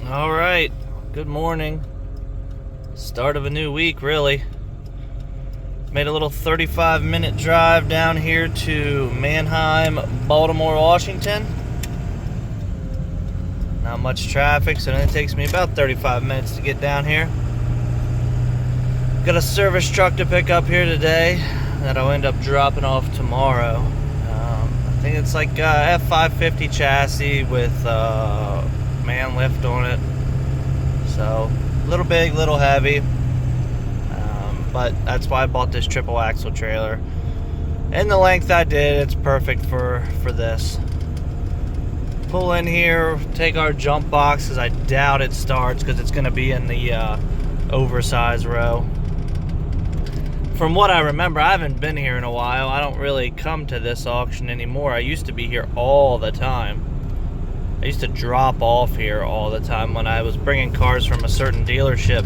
All right, good morning. Start of a new week, really. Made a little 35-minute drive down here to Mannheim, Baltimore, Washington. Not much traffic, so it only takes me about 35 minutes to get down here. Got a service truck to pick up here today that I'll end up dropping off tomorrow. I think it's like a F550 chassis with man lift on it. So, a little big, little heavy. But that's why I bought this triple axle trailer. And the length I did, it's perfect for this. Pull in here, take our jump box, because I doubt it starts, because it's going to be in the oversized row. From what I remember, I haven't been here in a while. I don't really come to this auction anymore. I used to be here all the time. I used to drop off here all the time when I was bringing cars from a certain dealership.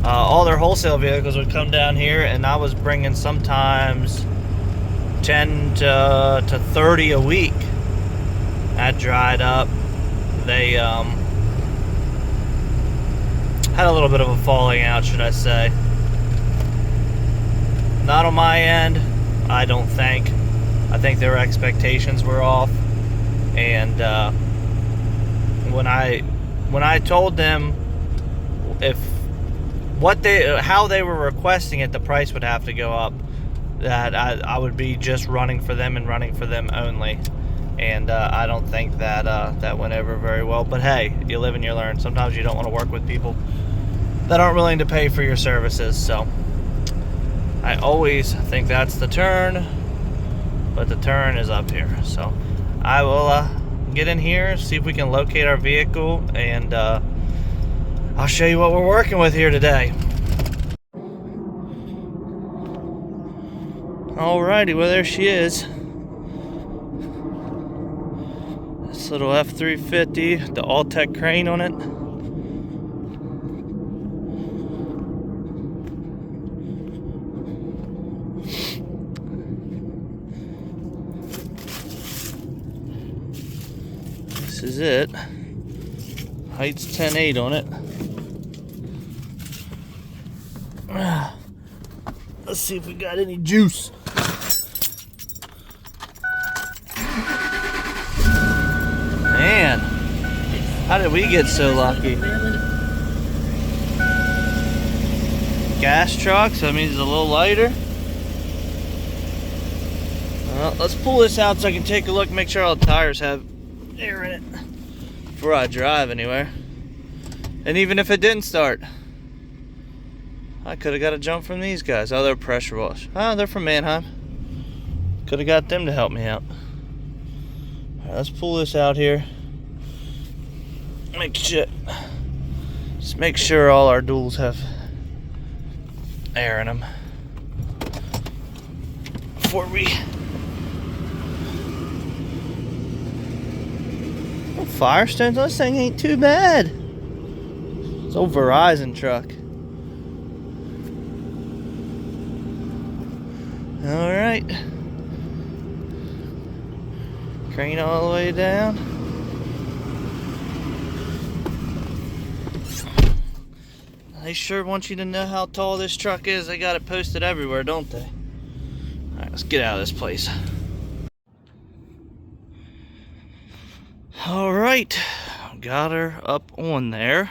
All their wholesale vehicles would come down here, and I was bringing sometimes 10 to 30 a week. That dried up. They had a little bit of a falling out, should I say. Not on my end, I don't think. I think their expectations were off. And when I told them how they were requesting it, the price would have to go up. That I would be just running for them and running for them only. And I don't think that went over very well. But hey, you live and you learn. Sometimes you don't want to work with people that aren't willing to pay for your services. So I always think that's the turn, but the turn is up here. So I will get in here, see if we can locate our vehicle, and I'll show you what we're working with here today. Alrighty, well, there she is. This little F350, the all-tech crane on it. This is it. Height's 10.8 on it. Let's see if we got any juice. Man, how did we get so lucky? Gas truck, so that means it's a little lighter. Well, let's pull this out so I can take a look, make sure all the tires have air in it before I drive anywhere. And even if it didn't start, I could have got a jump from these guys. Oh, they're pressure wash. Oh, they're from Mannheim. Could have got them to help me out. All right, let's pull this out here. Just make sure all our duals have air in them before we. Oh, Firestones. This thing ain't too bad. It's old Verizon truck. All right. Crane all the way down. They sure want you to know how tall this truck is. They got it posted everywhere, don't they? All right, let's get out of this place. All right, got her up on there.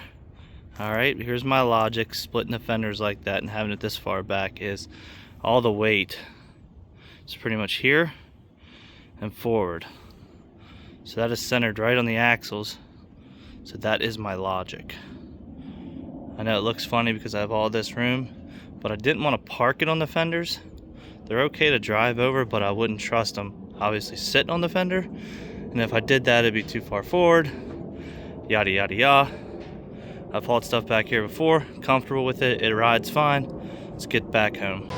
All right, here's my logic. Splitting the fenders like that and having it this far back is all the weight. It's pretty much here and forward. So that is centered right on the axles. So that is my logic. I know it looks funny because I have all this room, but I didn't want to park it on the fenders. They're okay to drive over, but I wouldn't trust them obviously sitting on the fender. And if I did that, it'd be too far forward. Yada, yada, yada. I've hauled stuff back here before. Comfortable with it. It rides fine. Let's get back home.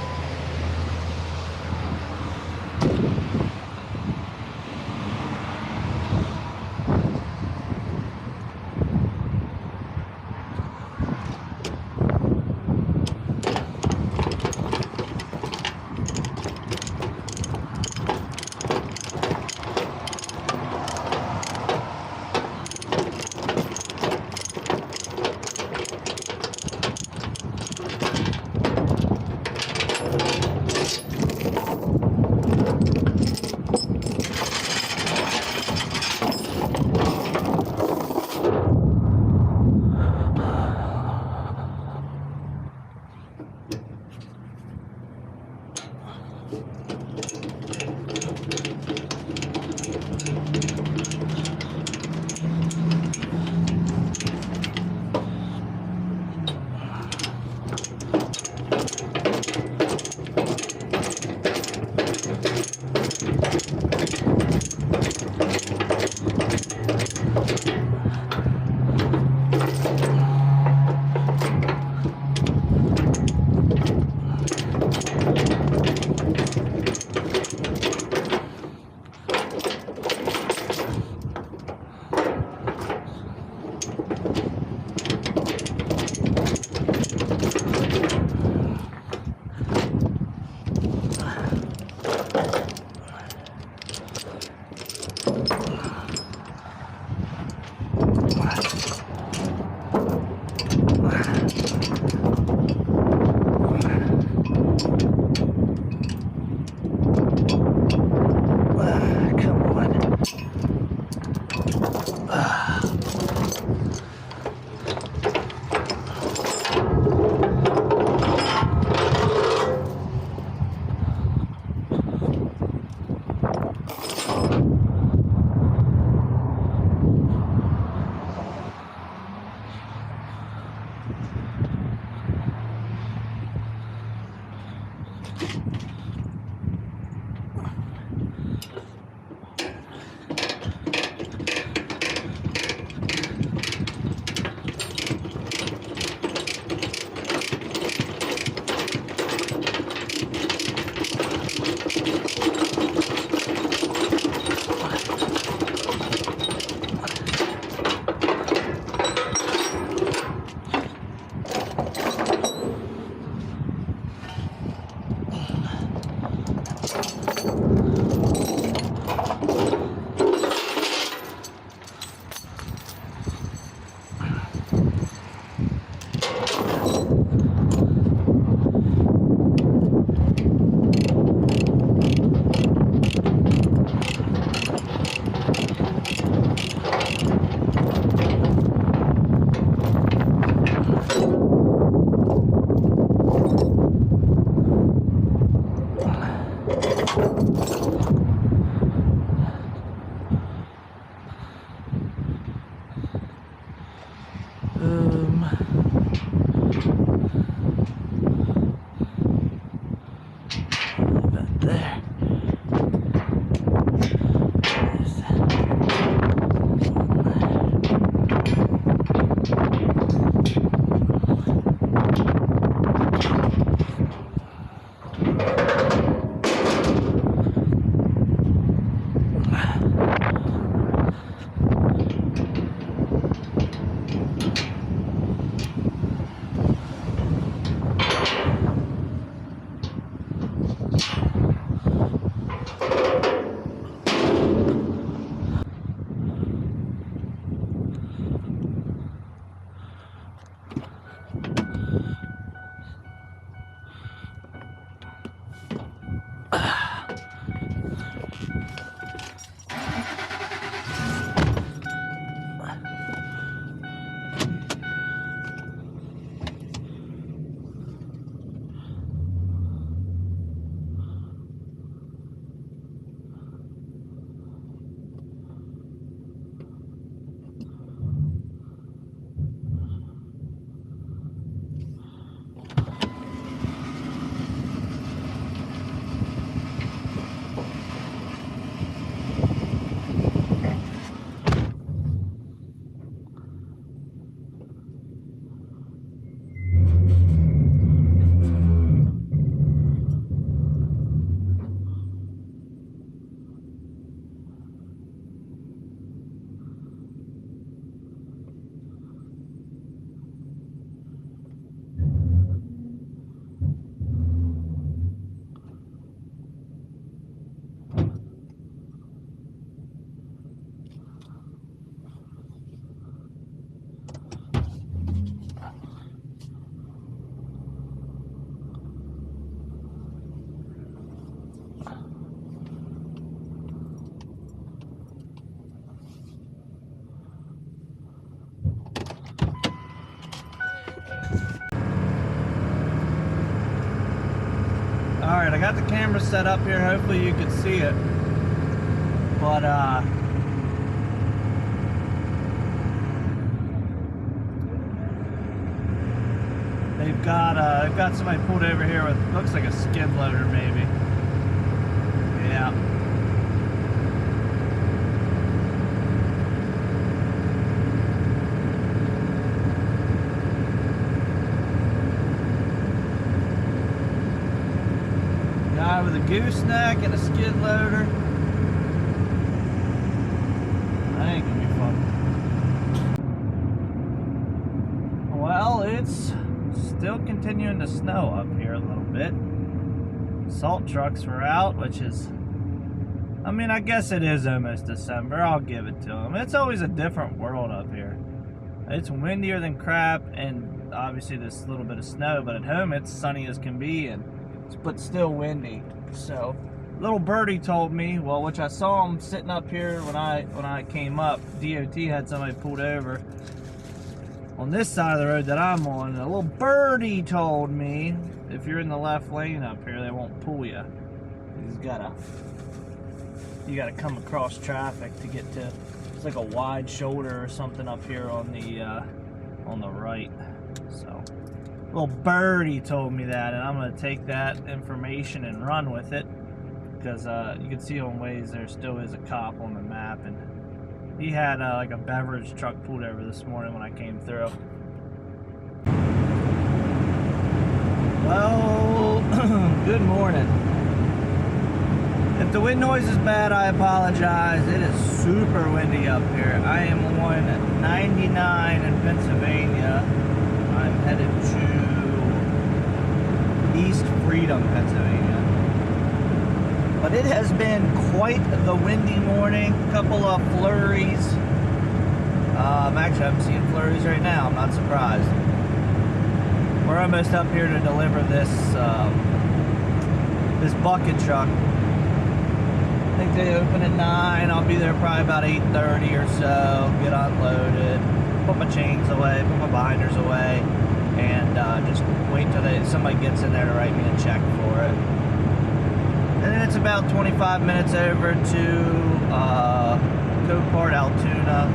About there. Alright, I got the camera set up here, hopefully you can see it. But they've got somebody pulled over here with, looks like a skid loader maybe. Yeah. Guy with a gooseneck and a skid loader. That ain't gonna be fun. Well, it's still continuing to snow up here a little bit. Salt trucks were out, which is I mean, I guess it is almost December. I'll give it to them. It's always a different world up here. It's windier than crap, and obviously there's a little bit of snow, but at home it's sunny as can be, but still windy. So, little birdie told me, well, which I saw him sitting up here when I came up. DOT had somebody pulled over on this side of the road that I'm on, and a little birdie told me if you're in the left lane up here, they won't pull you. You gotta come across traffic to get to. It's like a wide shoulder or something up here on the right. So, little birdie told me that, and I'm gonna take that information and run with it, because you can see on Waze there still is a cop on the map, and he had like a beverage truck pulled over this morning when I came through. Well, good morning. If the wind noise is bad, I apologize. It is super windy up here. I am on 99 in Pennsylvania. I'm headed to East Freedom, Pennsylvania. But it has been quite the windy morning. A couple of flurries. Actually, I'm seeing flurries right now. I'm not surprised. We're almost up here to deliver this this bucket truck. I think they open at 9. I'll be there probably about 8:30 or so. Get unloaded, put my chains away, put my binders away, and just wait till somebody gets in there to write me a check for it. And then it's about 25 minutes over to Copart, Altoona,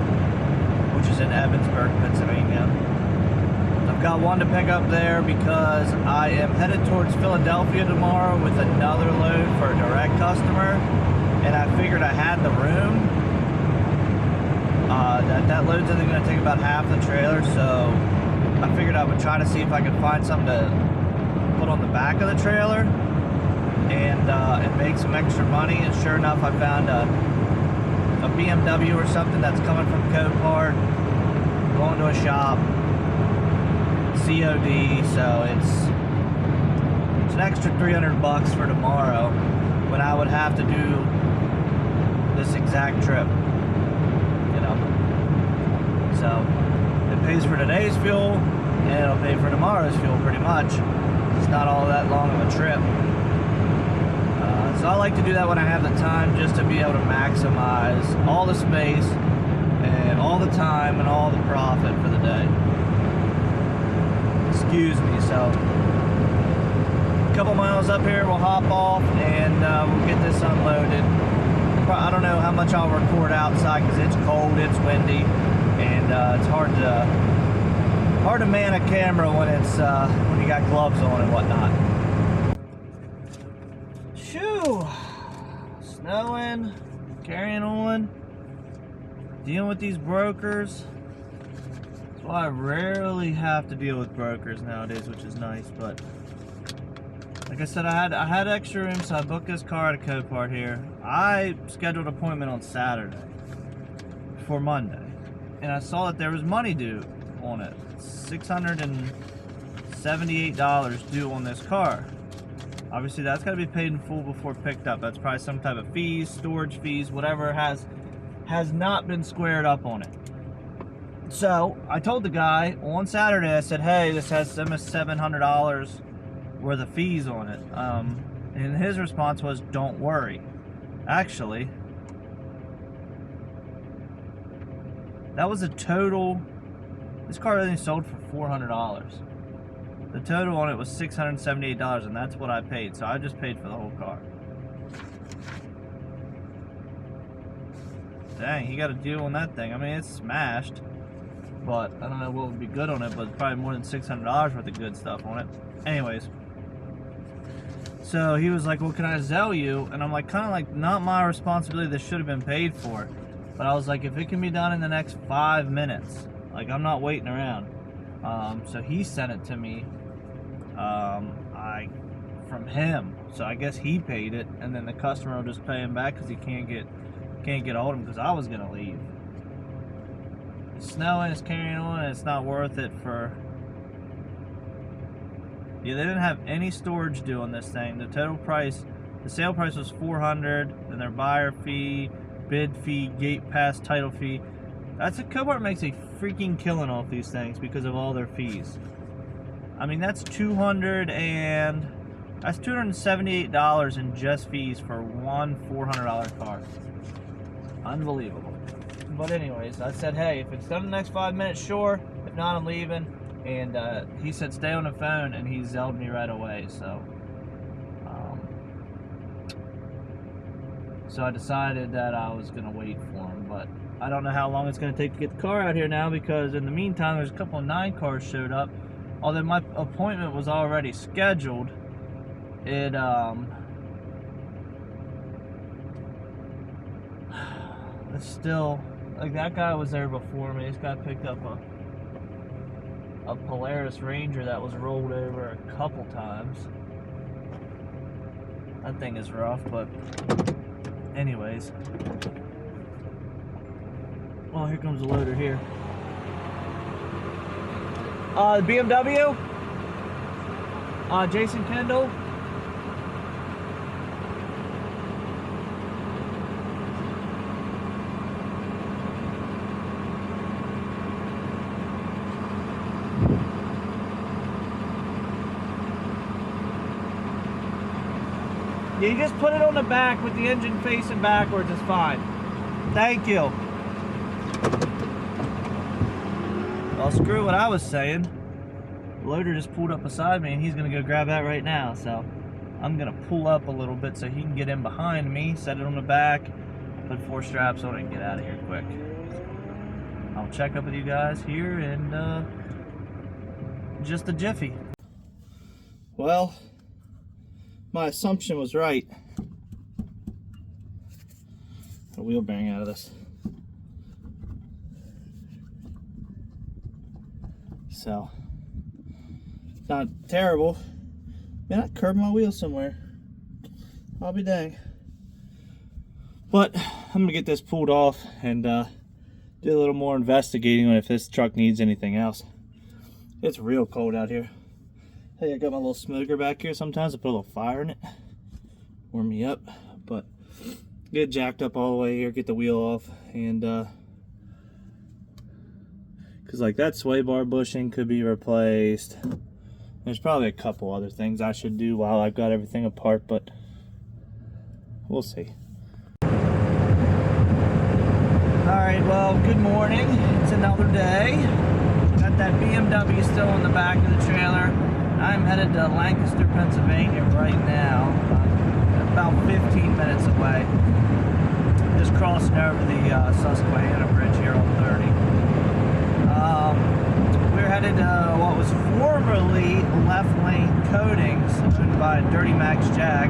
which is in Evansburg, Pennsylvania. I've got one to pick up there because I am headed towards Philadelphia tomorrow with another load for a direct customer, and I figured I had the room. That load's only going to take about half the trailer, so I figured I would try to see if I could find something to put on the back of the trailer and make some extra money. And sure enough, I found a BMW or something that's coming from Copart, going to a shop, COD, so it's an extra $300 for tomorrow when I would have to do this exact trip, you know. So it pays for today's fuel and it'll pay for tomorrow's fuel pretty much. It's not all that long of a trip. So I like to do that when I have the time, just to be able to maximize all the space and all the time and all the profit for the day. Excuse me. So a couple miles up here, we'll hop off and we'll get this unloaded. I don't know how much I'll record outside because it's cold, it's windy, and it's hard to man a camera when you got gloves on and whatnot. Shoo! Snowing, carrying on, dealing with these brokers. That's why I rarely have to deal with brokers nowadays, which is nice. But like I said, I had extra room, so I booked this car at a Copart here. I scheduled an appointment on Saturday for Monday, and I saw that there was money due on it. $678 due on this car. Obviously, that's got to be paid in full before picked up. That's probably some type of fees, storage fees, whatever has not been squared up on it. So I told the guy on Saturday, I said, hey, this has almost $700 worth of fees on it. And his response was, don't worry. Actually, that was a total. This car only sold for $400. The total on it was $678, and that's what I paid. So I just paid for the whole car. Dang, he got a deal on that thing. I mean, it's smashed, but I don't know what would be good on it, but it's probably more than $600 worth of good stuff on it. Anyways, so he was like, well, can I Zelle you? And I'm like, kind of like, not my responsibility. This should have been paid for. But I was like, if it can be done in the next 5 minutes, like, I'm not waiting around. So he sent it to me from him. So I guess he paid it, and then the customer will just pay him back because he can't get hold of him, because I was gonna leave. It's snowing, it's carrying on, and it's not worth it for. Yeah, they didn't have any storage due on this thing. The total price The sale price was $400, and their buyer fee, bid fee, gate pass, title fee. Copart makes a freaking killing off these things because of all their fees. I mean, that's $278 in just fees for one $400 car. Unbelievable. But anyways, I said, hey, if it's done in the next 5 minutes, sure. If not, I'm leaving. And he said, stay on the phone, and he zelled me right away. So I decided that I was going to wait for him. But I don't know how long it's going to take to get the car out here now, because in the meantime, there's a couple of 9 cars showed up. Although my appointment was already scheduled, it's still, like, that guy was there before me. This guy picked up a Polaris Ranger that was rolled over a couple times. That thing is rough, but anyways. Oh, here comes the loader here. The BMW, Jason Kendall. Yeah, you just put it on the back with the engine facing backwards, it's fine. Thank you. Well, screw what I was saying. The loader just pulled up beside me, and he's gonna go grab that right now. So I'm gonna pull up a little bit so he can get in behind me, set it on the back, put 4 straps on it, and get out of here quick. I'll check up with you guys here in just a jiffy. Well, my assumption was right. A wheel bearing out of this. So, not terrible. Man, I curved my wheel somewhere. I'll be dang. But I'm gonna get this pulled off and do a little more investigating on if this truck needs anything else. It's real cold out here. Hey, I got my little smoker back here. Sometimes I put a little fire in it, warm me up. But get it jacked up all the way here, get the wheel off, and because like that sway bar bushing could be replaced. There's probably a couple other things I should do while I've got everything apart, but we'll see. Alright, well, good morning. It's another day. Got that BMW still in the back of the trailer. I'm headed to Lancaster, Pennsylvania right now. About 15 minutes away. Just crossing over the Susquehanna Bridge here on 30. We're headed to what was formerly Left Lane Coatings, owned by Dirty Max Jack.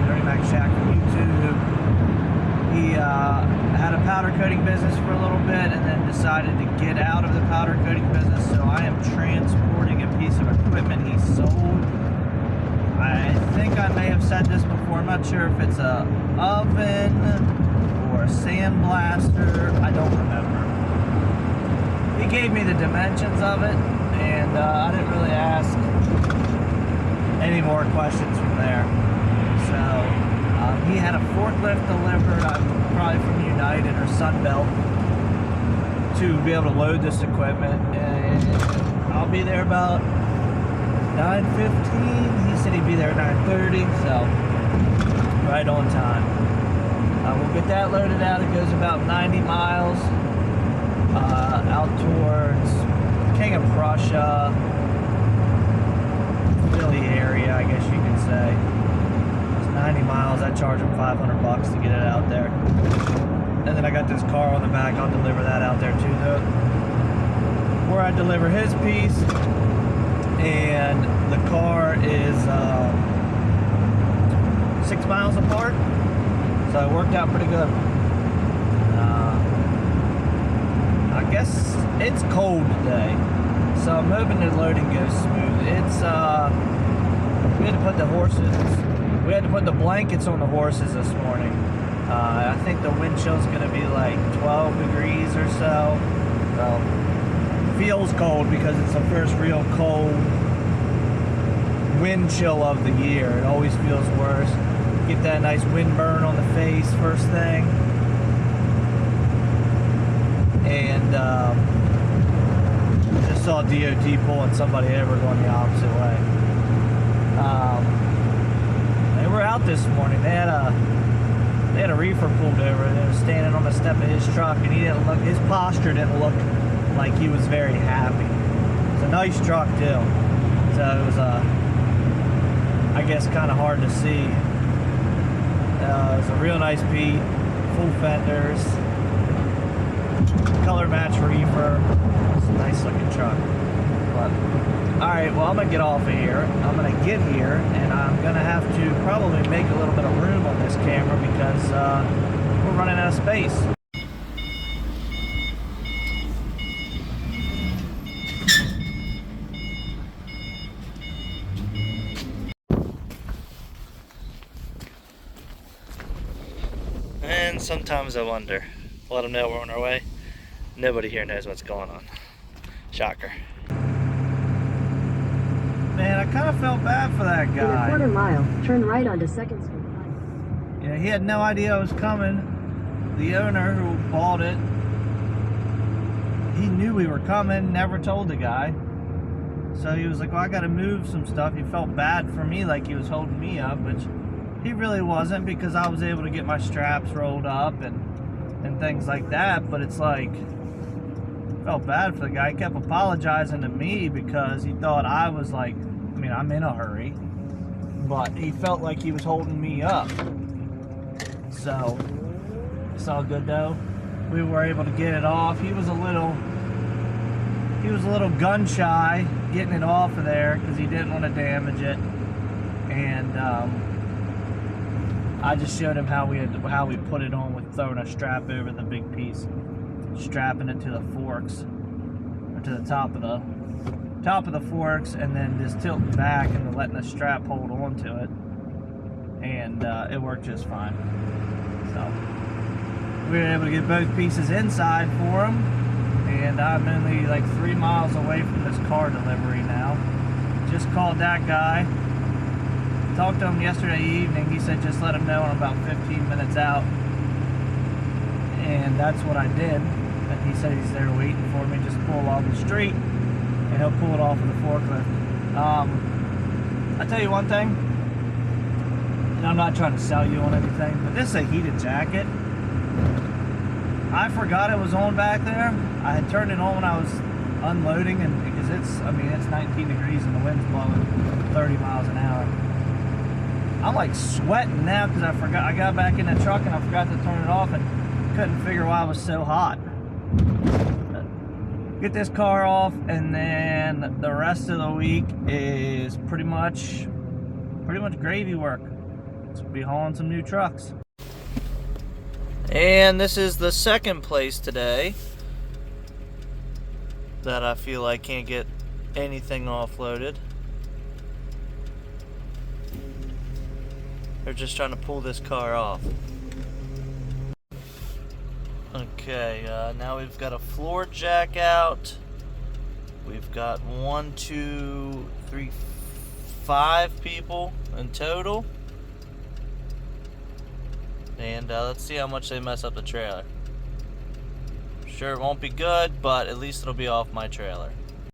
Dirty Max Jack from YouTube. He had a powder coating business for a little bit and then decided to get out of the powder coating business, so I am transporting a piece of equipment he sold. I think I may have said this before. I'm not sure if it's a oven or a sandblaster. I don't remember. He gave me the dimensions of it, and I didn't really ask any more questions from there. So he had a forklift delivered, probably from United or Sunbelt, to be able to load this equipment, and I'll be there about 9:15. He said he'd be there at 9:30, so right on time. We'll get that loaded out. It goes about 90 miles out towards King of Prussia, Philly area, I guess you could say. It's 90 miles. I charge him $500 to get it out there. And then I got this car on the back. I'll deliver that out there too, though. Where I deliver his piece, and the car is 6 miles apart, so it worked out pretty good. I guess it's cold today, so I'm hoping the loading goes smooth. It's we had to put the blankets on the horses this morning. I think the wind chill's gonna be like 12 degrees or so. Feels cold because it's the first real cold wind chill of the year. It always feels worse. Get that nice wind burn on the face first thing. And just saw DOT pulling somebody over going the opposite way. They were out this morning. They had a reefer pulled over, and they were standing on the step of his truck, and his posture didn't look like he was very happy. It's a nice truck too. So it was I guess kind of hard to see. It was a real nice Pete, full fenders, color match reefer. It's a nice looking truck. But alright, well, I'm gonna get off of here. I'm gonna get here, and I'm gonna have to probably make a little bit of room on this camera because we're running out of space. And sometimes I wonder, let them know we're on our way. Nobody here knows what's going on. Shocker. Man, I kind of felt bad for that guy. In a quarter mile, turn right onto 2nd Street. Yeah, he had no idea I was coming. The owner who bought it, he knew we were coming, never told the guy. So he was like, well, I gotta move some stuff. He felt bad for me, like he was holding me up, which he really wasn't, because I was able to get my straps rolled up and things like that. But it's like, felt bad for the guy. He kept apologizing to me because he thought I was like, I mean, I'm in a hurry, but he felt like he was holding me up. So it's all good though. We were able to get it off. He was a little gun shy getting it off of there because he didn't want to damage it. And I just showed him how we put it on with throwing a strap over the big piece, strapping it to the forks, or to the top of the forks, and then just tilting back and letting the strap hold on to it, and it worked just fine. So we were able to get both pieces inside for him, and I'm only like 3 miles away from this car delivery now. Just called that guy. Talked to him yesterday evening. He said just let him know I'm about 15 minutes out, and that's what I did. And he said he's there waiting for me. Just pull along the street, and he'll pull it off with a forklift. I tell you one thing, and I'm not trying to sell you on anything, but this is a heated jacket. I forgot it was on back there. I had turned it on when I was unloading, and because it's 19 degrees and the wind's blowing 30 miles an hour. I'm like sweating now because I got back in the truck and I forgot to turn it off and couldn't figure why it was so hot. Get this car off, and then the rest of the week is pretty much gravy work. Let's be hauling some new trucks. And this is the second place today that I feel I can't get anything offloaded. They're just trying to pull this car off. Okay, now we've got a floor jack out. We've got 1, 2, 3, 5 people in total. And let's see how much they mess up the trailer. Sure, it won't be good, but at least it'll be off my trailer.